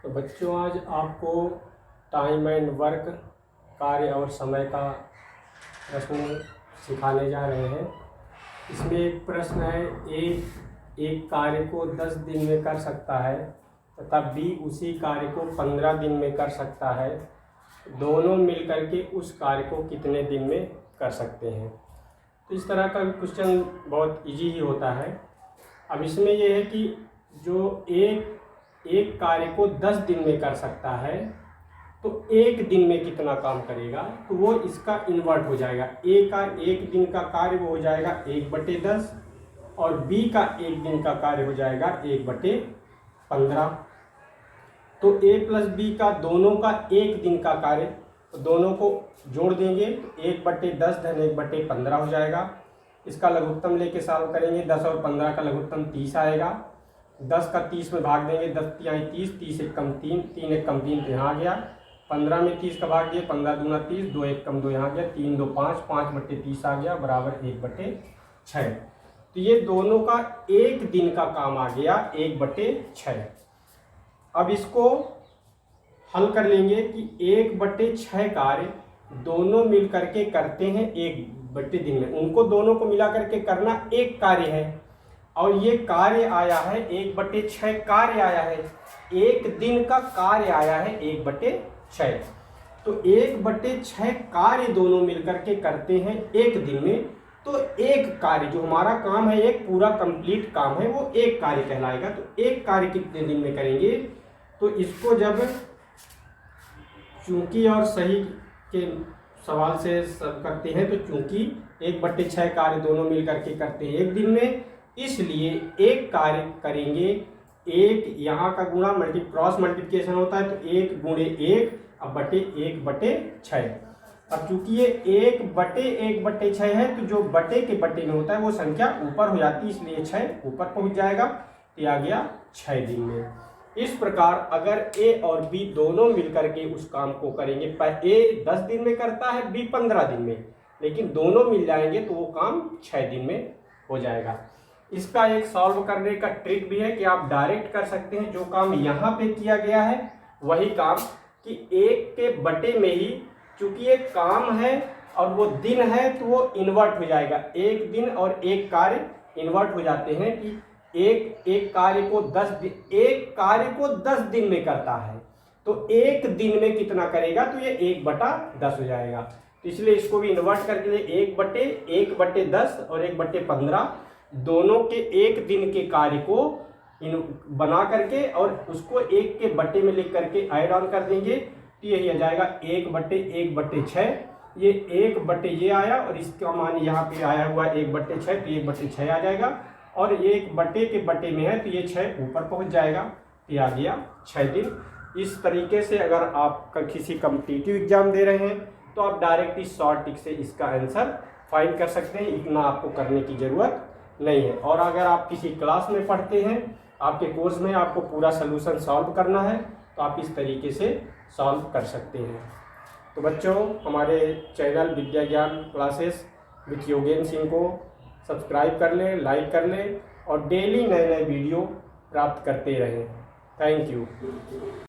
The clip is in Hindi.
तो बच्चों, आज आपको टाइम एंड वर्क, कार्य और समय का प्रश्न सिखाने जा रहे हैं। इसमें एक प्रश्न है, एक कार्य को 10 दिन में कर सकता है तथा बी उसी कार्य को 15 दिन में कर सकता है। दोनों मिलकर के उस कार्य को कितने दिन में कर सकते हैं। तो इस तरह का क्वेश्चन बहुत इजी ही होता है। अब इसमें यह है कि जो एक कार्य को 10 दिन में कर सकता है तो एक दिन में कितना काम करेगा, तो वो इसका इन्वर्ट हो जाएगा। ए का एक दिन का कार्य वो हो जाएगा 1/10 और बी का एक दिन का कार्य हो जाएगा 1/15। तो ए प्लस बी का दोनों का एक दिन का कार्य, तो दोनों को जोड़ देंगे तो 1/10 धन 1/15 हो जाएगा। इसका लघुत्तम लेके सॉल्व करेंगे। 10 और 15 का लघुत्तम 30 आएगा। 10 का 30 में भाग देंगे, 10 तिहाई 30, 30 एक कम 3, 3 एक कम 3 तो यहाँ आ गया। 15 में 30 का भाग दिए, 15 दूना 30, 2 एक कम 2 यहाँ आ गया, 3 2 5, 5/30 आ गया बराबर 1/6। तो ये दोनों का एक दिन का काम आ गया 1/6। अब इसको हल कर लेंगे कि 1/6 कार्य दोनों मिल करके करते हैं 1/दिन में। उनको दोनों को मिला करके करना एक कार्य है और ये कार्य आया है 1/6 कार्य आया है। एक दिन का कार्य आया है 1/6। तो 1/6 कार्य दोनों मिलकर के करते हैं एक दिन में। तो एक कार्य जो हमारा काम है, एक पूरा कंप्लीट काम है, वो एक कार्य कहलाएगा। तो एक कार्य कितने दिन में करेंगे, तो इसको जब चूंकि और सही के सवाल से सब करते हैं तो चूंकि 1/6 कार्य दोनों मिलकर के करते हैं एक दिन में, इसलिए एक कार्य करेंगे। एक यहाँ का गुणा क्रॉस मल्टीप्लिकेशन होता है तो 1 गुणे 1 अब बटे 1/6। अब चूंकि ये 1/1/6 है तो जो बटे के बटे में होता है वो संख्या ऊपर हो जाती है, इसलिए 6 ऊपर पहुंच जाएगा। तो आ गया 6 दिन में। इस प्रकार अगर ए और बी दोनों मिलकर के उस काम को करेंगे, पर ए 10 दिन में करता है, बी 15 दिन में, लेकिन दोनों मिल जाएंगे तो वो काम 6 दिन में हो जाएगा। इसका एक सॉल्व करने का ट्रिक भी है कि आप डायरेक्ट कर सकते हैं। जो काम यहाँ पे किया गया है वही काम कि 1 के बटे में ही, चूंकि एक काम है और वो दिन है तो वो इन्वर्ट हो जाएगा। एक दिन और एक कार्य इन्वर्ट हो जाते हैं कि एक कार्य को 10 दिन में करता है तो एक दिन में कितना करेगा, तो ये 1/10 हो जाएगा। तो इसलिए इसको भी इन्वर्ट करके लिए 1/10 और 1/15 दोनों के एक दिन के कार्य को बना करके और उसको 1 के बटे में लिख करके ऐड ऑन कर देंगे तो यही आ जाएगा 1/1/6। ये 1 ये आया और इसका मान यहाँ पे आया हुआ 1/6, तो 1/6 आ जाएगा और ये 1 के बटे में है तो ये 6 ऊपर पहुँच जाएगा। तो आ गया 6 दिन। इस तरीके से अगर आप किसी कॉम्पिटिटिव एग्जाम दे रहे हैं तो आप डायरेक्ट इस शॉर्ट ट्रिक से इसका आंसर फाइंड कर सकते हैं। इतना आपको करने की ज़रूरत नहीं है। और अगर आप किसी क्लास में पढ़ते हैं, आपके कोर्स में आपको पूरा सलूशन सॉल्व करना है तो आप इस तरीके से सॉल्व कर सकते हैं। तो बच्चों, हमारे चैनल विद्या ज्ञान क्लासेस विथ योगेन सिंह को सब्सक्राइब कर लें, लाइक कर लें और डेली नए नए वीडियो प्राप्त करते रहें। Thank you.